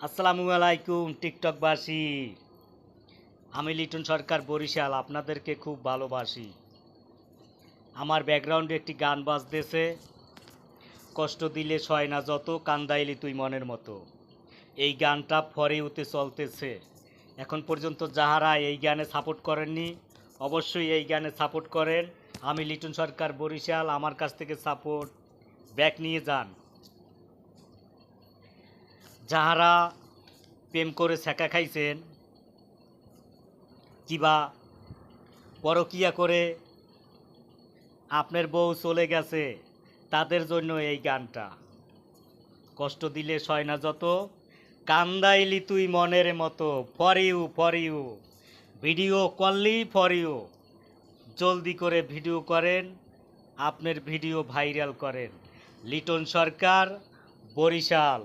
আসসালামু আলাইকুম টিকটকবাসী। আমি লিটন সরকার বরিশাল আপনাদেরকে খুব ভালোবাসি। আমার ব্যাকগ্রাউন্ডে একটি গান বাজতেছে, কষ্ট দিলে সয় না যত, কান্দাইলি তুই মনের মতো। এই গানটা ফরে উতে চলতেছে। এখন পর্যন্ত যাহারা এই গানে সাপোর্ট করেননি, অবশ্যই এই গানে সাপোর্ট করেন। আমি লিটন সরকার বরিশাল, আমার কাছ থেকে সাপোর্ট ব্যাক নিয়ে যান। যাহারা প্রেম করে ছ্যাঁকা খাইছেন কিবা পরকিয়া করে আপনার বউ চলে গেছে, তাদের জন্য এই গানটা। কষ্ট দিলে সয় না যত, কান্দাইলি তুই মনের মতো। ফর ইউ ভিডিও করলি ফর ইউ। জলদি করে ভিডিও করেন, আপনার ভিডিও ভাইরাল করেন। লিটন সরকার বরিশাল।